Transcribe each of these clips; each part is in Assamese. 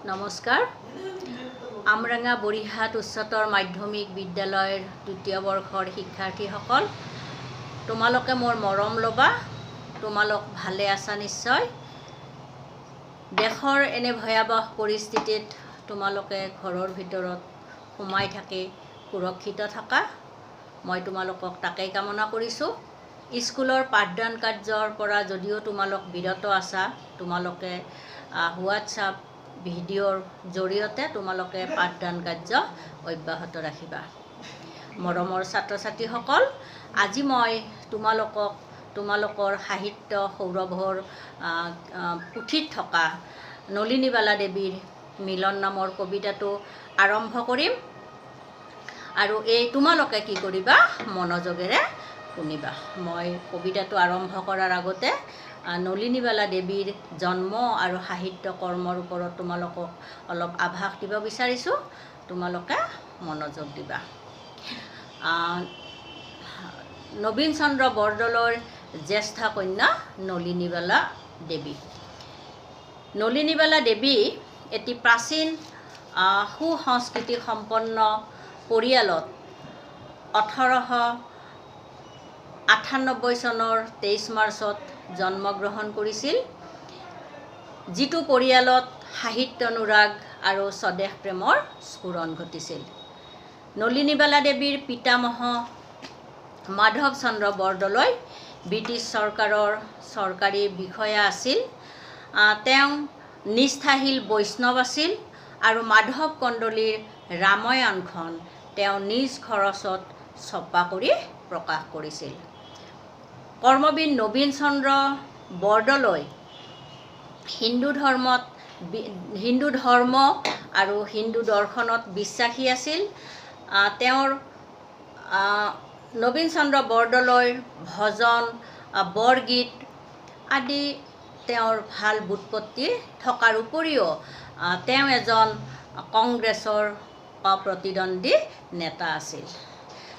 নমস্কাৰ। আমৰাঙা বৰিহাট উচ্চতৰ মাধ্যমিক বিদ্যালয়ৰ দ্বিতীয় বৰ্ষৰ শিক্ষাৰ্থীসকল, তোমালোকে মোৰ মৰম ল'বা। তোমালোক ভালে আছা নিশ্চয়। দেশৰ এনে ভয়াবহ পৰিস্থিতিত তোমালোকে ঘৰৰ ভিতৰত সোমাই থাকি সুৰক্ষিত থাকা, মই তোমালোকক তাকেই কামনা কৰিছোঁ। স্কুলৰ পাঠদান কাৰ্যৰ পৰা যদিও তোমালোক বিৰত আছা, তোমালোকে হোৱাটছআপ ভিডিঅ'ৰ জৰিয়তে তোমালোকে পাঠদান কাৰ্য অব্যাহত ৰাখিবা। মৰমৰ ছাত্ৰ ছাত্ৰীসকল, আজি মই তোমালোকৰ সাহিত্য সৌৰভৰ পুথিত থকা নলিনীবালা দেৱীৰ মিলন নামৰ কবিতাটো আৰম্ভ কৰিম আৰু তোমালোকে কি কৰিবা, মনোযোগেৰে শুনিবা। মই কবিতাটো আৰম্ভ কৰাৰ আগতে নলিনীবালা দেৱীৰ জন্ম আৰু সাহিত্য কৰ্মৰ ওপৰত তোমালোকক অলপ আভাস দিব বিচাৰিছোঁ। তোমালোকে মনোযোগ দিবা। নবীন চন্দ্ৰ বৰদলৈৰ জ্যেষ্ঠা কন্যা নলিনীবালা দেৱী। নলিনীবালা দেৱী এটি প্ৰাচীন সুসংস্কৃতি সম্পন্ন পৰিয়ালত 1898 চনৰ 23 মাৰ্চত জন্মগ্ৰহণ কৰিছিল, যিটো পৰিয়ালত সাহিত্য অনুৰাগ আৰু স্বদেশ প্ৰেমৰ স্ফুৰণ ঘটিছিল। নলিনীবালা দেৱীৰ পিতামহ মাধৱ চন্দ্ৰ বৰদলৈ ব্ৰিটিছ চৰকাৰৰ চৰকাৰী বিষয়া আছিল। তেওঁ নিষ্ঠাশীল বৈষ্ণৱ আছিল আৰু মাধৱ কন্দলীৰ ৰামায়ণখন তেওঁ নিজ খৰচত ছপা কৰি প্ৰকাশ কৰিছিল। কৰ্মবীৰ নবীন চন্দ্ৰ বৰদলৈ হিন্দু ধৰ্ম আৰু হিন্দু দৰ্শনত বিশ্বাসী আছিল। নবীন চন্দ্ৰ বৰদলৈৰ ভজন, বৰগীত আদি তেওঁৰ ভাল বুৎপত্তি থকাৰ উপৰিও তেওঁ এজন কংগ্ৰেছৰ অপ্ৰতিদ্বন্দ্বী নেতা আছিল।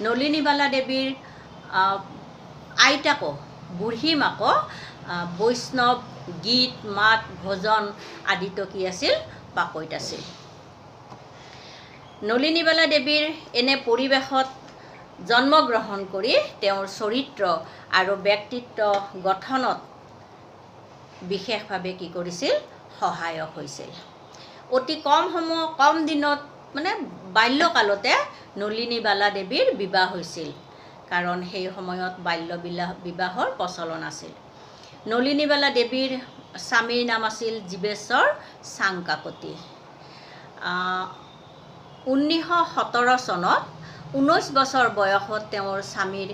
নলিনীবালা দেৱীৰ আইতাকো বুঢ়ী মাকো বৈষ্ণৱ গীত মাত ভজন আদিতো কি আছিল, পাকৈত আছিল। নলিনীবালা দেৱীৰ এনে পৰিৱেশত জন্মগ্ৰহণ কৰি তেওঁৰ চৰিত্ৰ আৰু ব্যক্তিত্ব গঠনত বিশেষভাৱে কি কৰিছিল, সহায়ক হৈছিল। অতি কম দিনত বাল্যকালতে নলিনীবালা দেৱীৰ বিবাহ হৈছিল, কাৰণ সেই সময়ত বাল্য বিবাহৰ প্ৰচলন আছিল। নলিনীবালা দেৱীৰ স্বামীৰ নাম আছিল জীৱেশ্বৰ চাংকাকতি। 1917 চনত 19 বছৰ বয়সত তেওঁৰ স্বামীৰ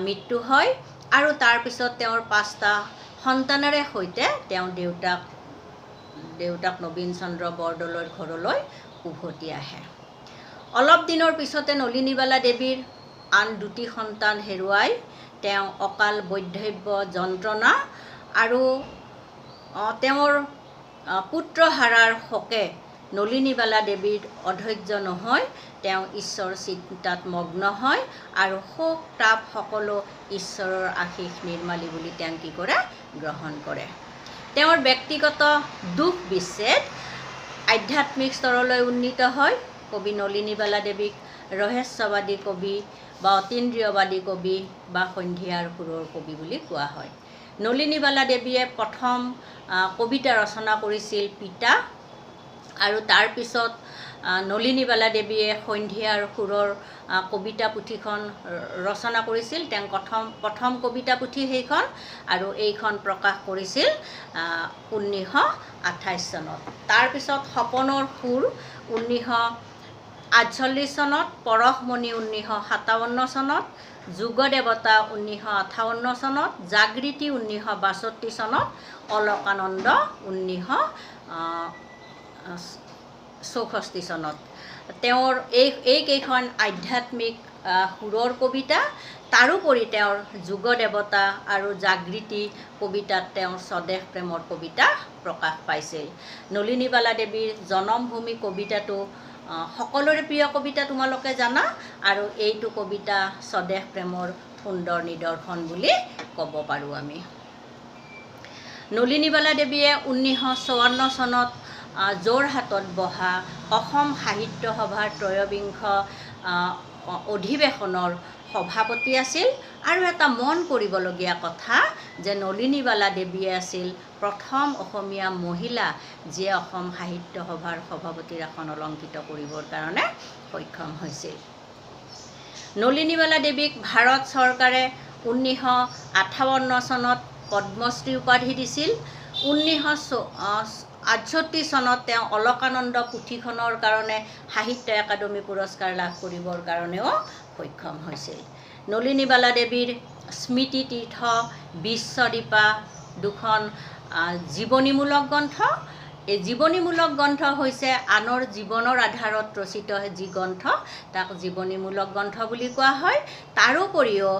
মৃত্যু হয় আৰু তাৰপিছত তেওঁৰ 5টা সন্তানেৰে সৈতে তেওঁ দেউতাক নবীন চন্দ্ৰ বৰদলৈৰ ঘৰলৈ উভতি আহে। অলপ দিনৰ পিছতে নলিনীবালা দেৱীৰ আন 2টি সন্তান হেৰুৱাই তেওঁ অকাল বৈধব্য যন্ত্ৰণা আৰু তেওঁৰ পুত্ৰ হাৰাৰ শোকে নলিনীবালা দেৱীৰ অধৈৰ্য নহয়, তেওঁ ঈশ্বৰ চিন্তাত মগ্ন হয় আৰু শোক তাপ সকলো ঈশ্বৰৰ আশীষ নিৰ্মালী বুলি তেওঁ কি কৰে, গ্ৰহণ কৰে। তেওঁৰ ব্যক্তিগত দুখ বিচ্ছেদ আধ্যাত্মিক স্তৰলৈ উন্নীত হয়। কবি নলিনীবালা দেৱীক ৰহস্যবাদী কবি বা অতীন্দ্ৰিয়বাদী কবি বা সন্ধিয়াৰ সুৰৰ কবি বুলি কোৱা হয়। নলিনীবালা দেৱীয়ে প্ৰথম কবিতা ৰচনা কৰিছিল পিতা, আৰু তাৰপিছত নলিনীবালা দেৱীয়ে সন্ধিয়াৰ সুৰৰ কবিতা পুথিখন ৰচনা কৰিছিল। তেওঁ প্ৰথম কবিতা পুথি সেইখন, আৰু এইখন প্ৰকাশ কৰিছিল 1928 চনত। তাৰপিছত সপনৰ সুৰ 1948 চনত, পৰশমণি 1957 চনত, যোগদেৱতা 1958 চনত, জাগৃতি 1962 চনত, অলকানন্দ 1964 চনত। তেওঁৰ এইকেইখন আধ্যাত্মিক সুৰৰ কবিতা, তাৰোপৰি তেওঁৰ যোগদেৱতা আৰু জাগৃতি কবিতাত তেওঁৰ স্বদেশ প্ৰেমৰ কবিতা প্ৰকাশ পাইছিল। নলিনীবালা দেৱীৰ জনমভূমি কবিতাটো সকলোৰে প্ৰিয় কবিতা, তোমালোকে জানা, আৰু এইটো কবিতা স্বদেশ প্ৰেমৰ সুন্দৰ নিদৰ্শন বুলি ক'ব পাৰোঁ আমি। নলিনীবালা দেৱীয়ে 1954 চনত যোৰহাটত বহা অসম সাহিত্য সভাৰ ত্ৰয়োবিংশ অধিৱেশনৰ সভাপতি আছিল। আৰু এটা মন কৰিবলগীয়া কথা যে নলিনীবালা দেৱীয়ে আছিল প্ৰথম অসমীয়া মহিলা যিয়ে অসম সাহিত্য সভাৰ সভাপতিৰ আসন অলংকৃত কৰিবৰ কাৰণে সক্ষম হৈছিল। নলিনীবালা দেৱীক ভাৰত চৰকাৰে 1958 চনত পদ্মশ্ৰী উপাধি দিছিল। 1968 চনত তেওঁ অলকানন্দ পুথিখনৰ কাৰণে সাহিত্য একাডেমী পুৰস্কাৰ লাভ কৰিবৰ কাৰণেও সক্ষম হৈছিল। নলিনীবালা দেৱীৰ স্মৃতি তীৰ্থ বিশ্বদীপা দুখন জীৱনীমূলক গ্ৰন্থ। এই জীৱনীমূলক গ্ৰন্থ হৈছে আনৰ জীৱনৰ আধাৰত ৰচিত যি গ্ৰন্থ তাক জীৱনীমূলক গ্ৰন্থ বুলি কোৱা হয়। তাৰোপৰিও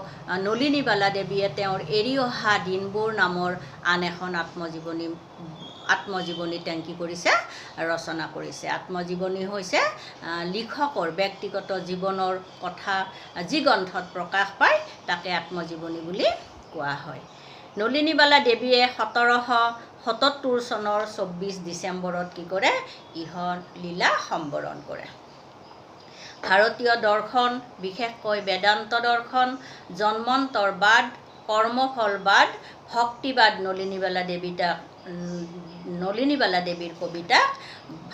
নলিনীবালা দেৱীয়ে তেওঁৰ এৰি অহা দিনবোৰ নামৰ আন এখন আত্মজীৱনী তেওঁ কি কৰিছে ৰচনা কৰিছে। আত্মজীৱনী হৈছে লিখকৰ ব্যক্তিগত জীৱনৰ কথা যি গ্ৰন্থত প্ৰকাশ পায় তাকে আত্মজীৱনী বুলি কোৱা হয়। নলিনীবালা দেৱীয়ে 1777 চনৰ 24 ডিচেম্বৰত কি কৰে ইহলীলা সম্বৰণ কৰে। ভাৰতীয় দৰ্শন বিশেষকৈ বেদান্ত দৰ্শন, জন্মন্তৰবাদ, কৰ্মফলবাদ, ভক্তিবাদ নলিনীবালা দেৱীৰ কবিতাক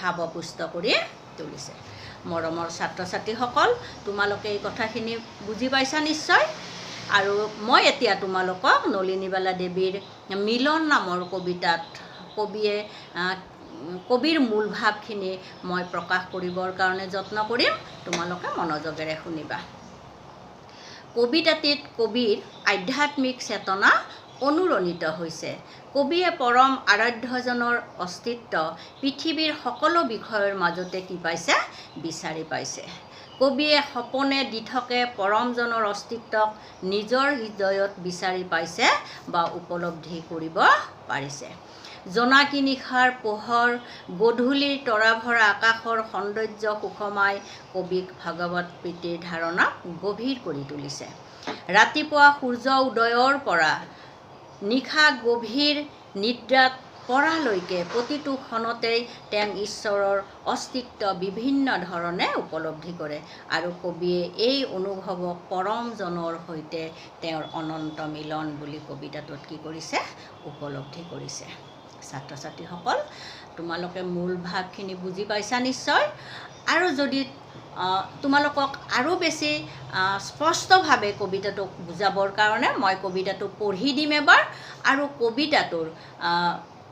ভাৱপুষ্ট কৰি তুলিছে। মৰমৰ ছাত্ৰ ছাত্ৰীসকল, তোমালোকে এই কথাখিনি বুজি পাইছা নিশ্চয়। আৰু মই এতিয়া তোমালোকক নলিনীবালা দেৱীৰ মিলন নামৰ কবিতাত কবিৰ মূল ভাৱখিনি মই প্ৰকাশ কৰিবৰ কাৰণে যত্ন কৰিম। তোমালোকে মনোযোগেৰে শুনিবা। কবিতাটিত কবিৰ আধ্যাত্মিক চেতনা অনুৰণিত হৈছে। কবিয়ে পৰম আৰাধ্যজনৰ অস্তিত্ব পৃথিৱীৰ সকলো বিষয়ৰ মাজতে কি পাইছে বিচাৰি পাইছে। কবিয়ে সপোনে দি থাকে পৰমজনৰ অস্তিত্বক নিজৰ হৃদয়ত বিচাৰি পাইছে বা উপলব্ধি কৰিব পাৰিছে। জোনাকী নিশাৰ পোহৰ, গধূলিৰ তৰাভৰা আকাশৰ সৌন্দৰ্য সুষমাই কবিক ভাগৱত প্ৰীতিৰ ধাৰণা গভীৰ কৰি তুলিছে। ৰাতিপুৱা সূৰ্য উদয়ৰ পৰা নিশা গভীৰ নিদ্ৰাত পৰালৈকে প্ৰতিটো ক্ষণতেই তেওঁ ঈশ্বৰৰ অস্তিত্ব বিভিন্ন ধৰণে উপলব্ধি কৰে। আৰু কবিয়ে এই অনুভৱক পৰমজনৰ সৈতে তেওঁৰ অনন্ত মিলন বুলি কবিতাটোত কি কৰিছে উপলব্ধি কৰিছে। ছাত্ৰ ছাত্ৰীসকল, তোমালোকে মূল ভাৱখিনি বুজি পাইছা নিশ্চয়। আৰু যদি তোমালোকক আৰু বেছি স্পষ্টভাৱে কবিতাটোক বুজাবৰ কাৰণে মই কবিতাটো পঢ়ি দিম এবাৰ, আৰু কবিতাটোৰ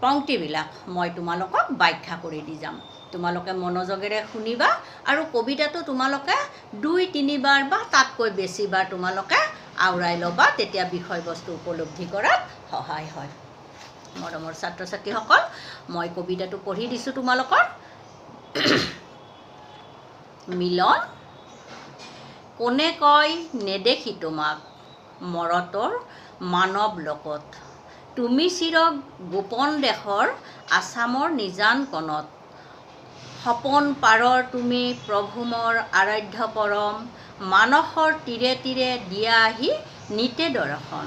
পংক্তিবিলাক মই তোমালোকক ব্যাখ্যা কৰি দি যাম। তোমালোকে মনোযোগেৰে শুনিবা আৰু কবিতাটো তোমালোকে 2-3 বাৰ বা তাতকৈ বেছিবাৰ তোমালোকে আওৰাই ল'বা, তেতিয়া বিষয়বস্তু উপলব্ধি কৰাত সহায় হয়। মৰমৰ ছাত্ৰ ছাত্ৰীসকল, মই কবিতাটো পঢ়ি দিছোঁ তোমালোকৰ। মিলন। কোনে কয় নেদেখি তোমাক মৰতৰ মানৱ লোকত, তুমি চিৰ গোপন দেশৰ আছামৰ নিজান কণত। সপোন পাৰৰ তুমি প্ৰভু মোৰ আৰাধ্য পৰম, মানসৰ তীৰে তীৰে দিয়া আহি নিতে দৰ্শন।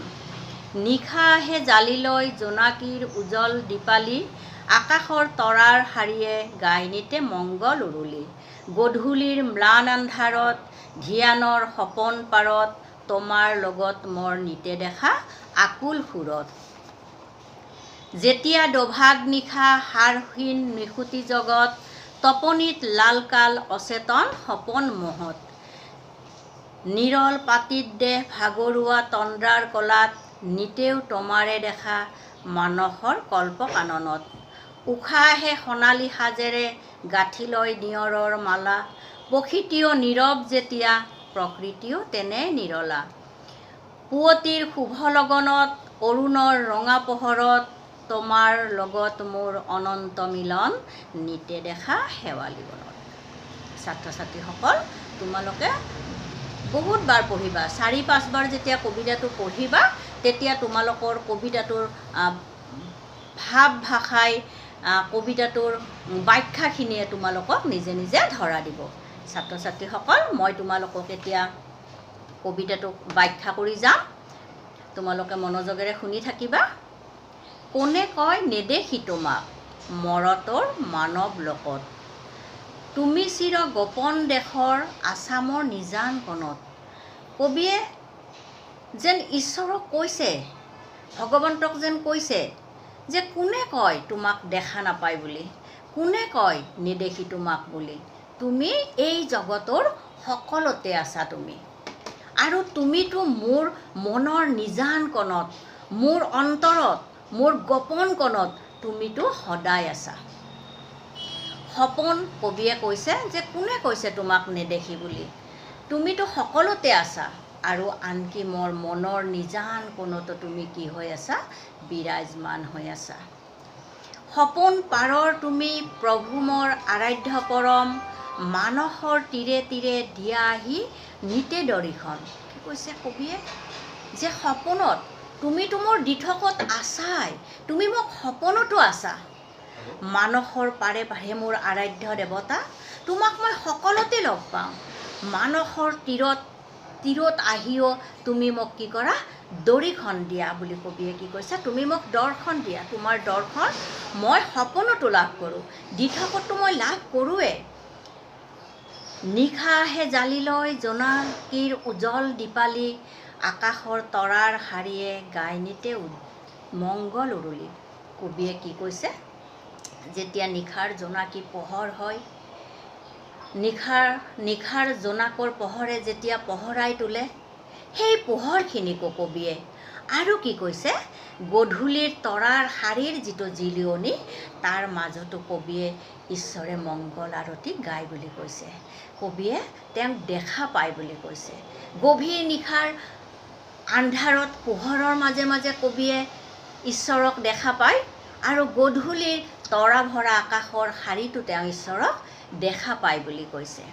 নিশা আহে জালি লৈ জোনাকীৰ উজ্জ্বল দীপালি, আকাশৰ তৰাৰ শাৰীয়ে গাই নিতে মংগল উৰুলি। গধূলিৰ ম্লান আন্ধাৰত ধ্যানৰ সপোন পাৰত, তোমাৰ লগত মোৰ নিতে দেখা আকুল সুৰত। যেতিয়া দোভাগ নিশা সাৰহীন নিশুতি জগত, তপনিত লালকাল অচেতন সপোন মোহত। নিৰল পাতিত দেহ ভাগৰুৱা তন্দ্ৰাৰ কলাত, নিতেও তোমাৰে দেখা মানসৰ কল্প কাননত। উষা আহে সোণালী সাজেৰে গাঁঠি লয় নিয়ৰৰ মালা, প্ৰকৃতিও নীৰৱ যেতিয়া প্ৰকৃতিও তেনে নিৰলা। পুৱতিৰ শুভ লগনত অৰুণৰ ৰঙা পোহৰত, তোমাৰ লগত মোৰ অনন্ত মিলন নিতে দেখা শেৱালি বনত। ছাত্ৰ ছাত্ৰীসকল, তোমালোকে বহুতবাৰ পঢ়িবা। 4-5 বাৰ যেতিয়া কবিতাটো পঢ়িবা তেতিয়া তোমালোকৰ কবিতাটোৰ ভাৱ ভাষাই কবিতাটোৰ ব্যাখ্যাখিনিয়ে তোমালোকক নিজে নিজে ধৰা দিব। ছাত্ৰ ছাত্ৰীসকল, মই তোমালোকক এতিয়া কবিতাটোক ব্যাখ্যা কৰি যাম, তোমালোকে মনোযোগেৰে শুনি থাকিবা। কোনে কয় নেদেখি তোমাক মৰতৰ মানৱ লোকত তুমি চিৰ গোপন দেশৰ আছামৰ নিজান কণত। কবিয়ে যেন ঈশ্বৰক কৈছে, ভগৱন্তক যেন কৈছে যে কোনে কয় তোমাক দেখা নাপায় বুলি, কোনে কয় নেদেখি তোমাক বুলি। তুমি এই জগতৰ সকলোতে আছা তুমি, আৰু তুমিতো মোৰ মনৰ নিজান কণত, মোৰ অন্তৰত, মোৰ গোপন কণত তুমিতো সদায় আছা। সপোন কবিয়ে কৈছে যে কোনে কৈছে তোমাক নেদেখি বুলি, তুমিতো সকলোতে আছা, আৰু আনকি মোৰ মনৰ নিজান কোণতো তুমি কি হৈ আছা, বিৰাজমান হৈ আছা। সপোন পাৰৰ তুমি প্ৰভু মোৰ আৰাধ্য পৰম, মানসৰ তীৰে তীৰে দিয়া আহি নিতে দৰিখন। কি কৈছে কবিয়ে যে সপোনত তুমিতো মোৰ দিঠকত আছাই, তুমি মোক সপোনতো আছা। মানসৰ পাৰে পাৰে মোৰ আৰাধ্য দেৱতা, তোমাক মই সকলোতে লগ পাওঁ। মানসৰ তীৰত আহিও তুমি মোক কি কৰা, দৰিখন দিয়া বুলি কবিয়ে কি কৈছে, তুমি মোক দৰ্শন দিয়া। তোমাৰ দৰ্শন মই সপোনতো লাভ কৰোঁ, দিঠকতো মই লাভ কৰোঁৱে। নিশা আহে জালি লৈ জোনাকীৰ উজ্জ্বল দীপালি, আকাশৰ তৰাৰ শাৰীয়ে গাই নিতে মংগল উৰুলি। কবিয়ে কি কৈছে, যেতিয়া নিশাৰ জোনাকী পোহৰ হয়, নিশাৰ জোনাকৰ পোহৰে যেতিয়া পোহৰাই তোলে, সেই পোহৰখিনিকো কবিয়ে আৰু কি কৈছে, গধূলিৰ তৰাৰ শাৰীৰ যিটো জিলিয়নি, তাৰ মাজতো কবিয়ে ঈশ্বৰে মংগল আৰতি গায় বুলি কৈছে। কবিয়ে তেওঁক দেখা পায় বুলি কৈছে। গভীৰ নিশাৰ আন্ধাৰত পোহৰৰ মাজে মাজে কবিয়ে ঈশ্বৰক দেখা পায়, আৰু গধূলিৰ তৰা ভৰা আকাশৰ শাৰীটো তেওঁ ঈশ্বৰক দেখা পায় বুলি কৈছে।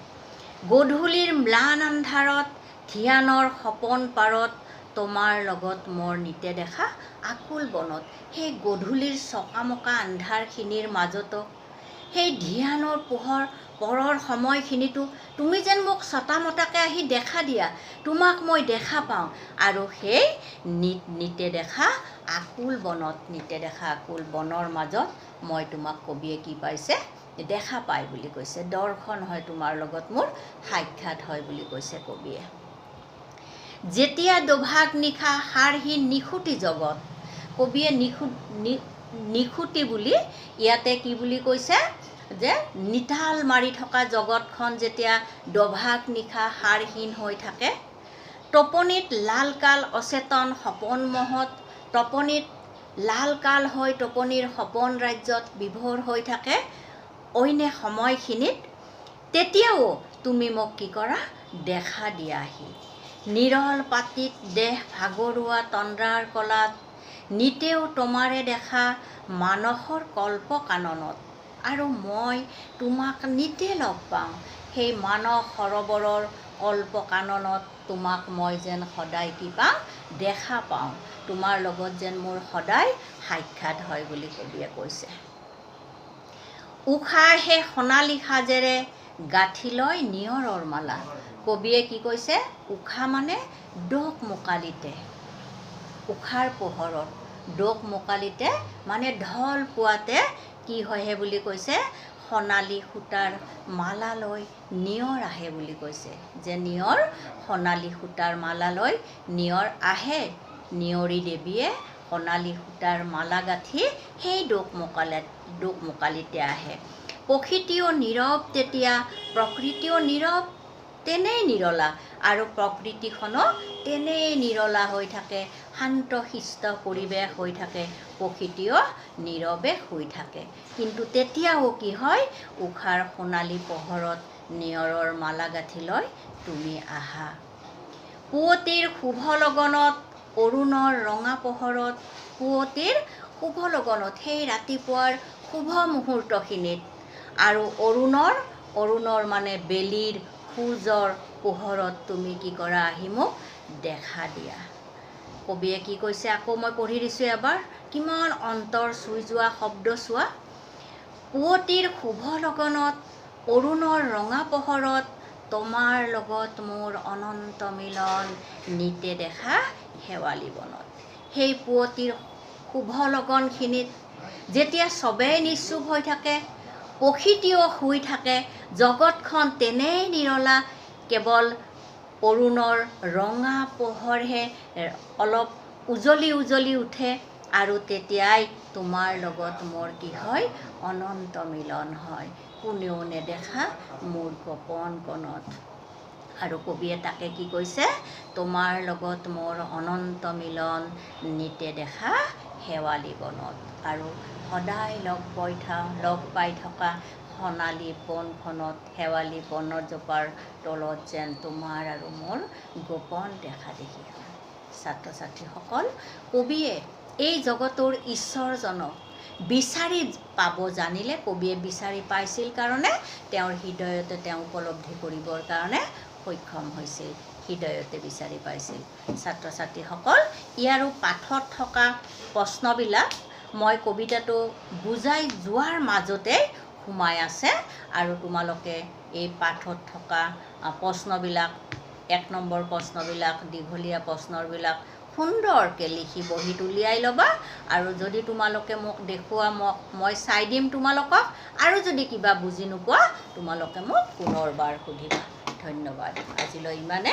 গধূলিৰ ম্লান আন্ধাৰত ধ্যানৰ সপোন পাৰত, তোমাৰ লগত মোৰ নিতে দেখা আকুল বনত। সেই গধূলিৰ চকামকা আন্ধাৰখিনিৰ মাজতো, সেই ধ্যানৰ পৰৰ সময়খিনিতো তুমি যেন মোক চতামতাকৈ আহি দেখা দিয়া, তোমাক মই দেখা পাওঁ, আৰু সেই নিতে দেখা আকুল বনত, নিতে দেখা আকুল বনৰ মাজত মই তোমাক কবিয়ে কি পাইছে, দেখা পায় বুলি কৈছে। দৰ্শন হয়, তোমাৰ লগত মোৰ সাক্ষাৎ হয় বুলি কৈছে কবিয়ে। যেতিয়া দুভাগ নিশা সাৰহীন নিখুঁটি জগত, কবিয়ে নিখুঁটি বুলি ইয়াতে কি বুলি কৈছে, যে নিতাল মাৰি থকা জগতখন যেতিয়া দুভাগ নিশা সাৰহীন হৈ থাকে, টোপনিত লালকাল অচেতন সপোন মহত, টোপনিত লালকাল হৈ টোপনিৰ সপোন ৰাজ্যত বিভোৰ হৈ থাকে অইনে সময়খিনিত, তেতিয়াও তুমি মোক কি কৰা, দেখা দিয়াহি। নিৰল পাতিত দেহ ভাগৰুৱা তন্দ্ৰাৰ কলাত, নিতেও তোমাৰে দেখা মানসৰ কল্প কাননত, আৰু মই তোমাক নিতে লগ পাওঁ সেই মানস সৰোবৰৰ কল্প কাননত। তোমাক মই যেন সদায় কি পাওঁ, দেখা পাওঁ, তোমাৰ লগত যেন মোৰ সদায় সাক্ষাৎ হয় বুলি কবিয়ে কৈছে। উষা আহে সোণালী সাজেৰে গাঁঠি লয় নিয়ৰৰ মালা। কবিয়ে কি কৈছে, উষা মানে ডোক মোকালিতে, উষাৰ পোহৰত ডোক মোকালিতে মানে ঢল পুৱাতে কি হয়হে বুলি কৈছে, সোণালী সূতাৰ মালা লৈ নিয়ৰ আহে বুলি কৈছে। যে নিয়ৰ, সোণালী সূতাৰ মালা লৈ নিয়ৰ আহে, নিয়ৰী দেৱীয়ে সোণালী সূতাৰ মালা গাঁঠি সেই ডোক মোকালিতে আহে। প্ৰকৃতিও নীৰৱ তেতিয়া, প্ৰকৃতিও নীৰৱ তেনেই নিৰলা, আৰু প্ৰকৃতিখনো তেনেই নিৰলা হৈ থাকে, শান্ত শিষ্ট পৰিৱেশ হৈ থাকে, প্ৰকৃতিও নীৰৱে শুই থাকে। কিন্তু তেতিয়াও কি হয়, উষাৰ সোণালী পোহৰত নিয়ৰৰ মালা গাঁঠি লৈ তুমি আহা। পুৱতিৰ শুভ লগনত, অৰুণৰ ৰঙা পোহৰত, পুৱতিৰ শুভ লগনত, সেই ৰাতিপুৱাৰ শুভ মুহূৰ্তখিনিত, আৰু অৰুণৰ মানে বেলিৰ সূৰ্যৰ পোহৰত তুমি কি কৰা, আহি মোক দেখা দিয়া। কবিয়ে কি কৈছে, আকৌ মই পঢ়ি দিছোঁ এবাৰ, কিমান অন্তৰ চুই যোৱা শব্দ চোৱা। পুৱতিৰ শুভ লগনত, অৰুণৰ ৰঙা পোহৰত, তোমাৰ লগত মোৰ অনন্ত মিলন, নিতে দেখা শেৱালী বনত। সেই পুৱতিৰ শুভ লগনখিনিত যেতিয়া সবেই নিশ্চুপ হৈ থাকে, প্ৰকৃতিও শুই থাকে, জগতখন তেনেই নিৰলা, কেৱল অৰুণৰ ৰঙা পোহৰহে অলপ উজলি উজলি উঠে, আৰু তেতিয়াই তোমাৰ লগত মোৰ কি হয়, অনন্ত মিলন হয়, কোনেও নেদেখা মোৰ গোপন কণত। আৰু কবিয়ে তাকে কি কৈছে, তোমাৰ লগত মোৰ অনন্ত মিলন, নিতে দেখা শেৱালি বনত। আৰু সদায় লগ পাই থকা সোণালী বনখনত, শেৱালি বনজোপাৰ তলত যেন তোমাৰ আৰু মোৰ গোপন দেখা দেখি হয়। ছাত্ৰ ছাত্ৰীসকল, কবিয়ে এই জগতৰ ঈশ্বৰজনক বিচাৰি পাব জানিলে, কবিয়ে বিচাৰি পাইছিল কাৰণে তেওঁৰ হৃদয়তে তেওঁ উপলব্ধি কৰিবৰ কাৰণে সক্ষম হৈছিল, হৃদয়তে বিচাৰি পাইছিল। ছাত্ৰ ছাত্ৰীসকল, ইয়াৰো পাঠত থকা প্ৰশ্নবিলাক মই কবিতাটো বুজাই যোৱাৰ মাজতে সোমাই আছে, আৰু তোমালোকে এই পাঠত থকা প্ৰশ্নবিলাক, 1 নম্বৰ প্ৰশ্নবিলাক, দীঘলীয়া প্ৰশ্নবিলাক সুন্দৰকৈ লিখি বহীত উলিয়াই ল'বা। আৰু যদি তোমালোকে মোক দেখুওৱা, মই চাই দিম তোমালোকক, আৰু যদি কিবা বুজি নোপোৱা তোমালোকে মোক পুনৰবাৰ সুধিবা। ধন্যবাদ। আজিলৈ ইমানে।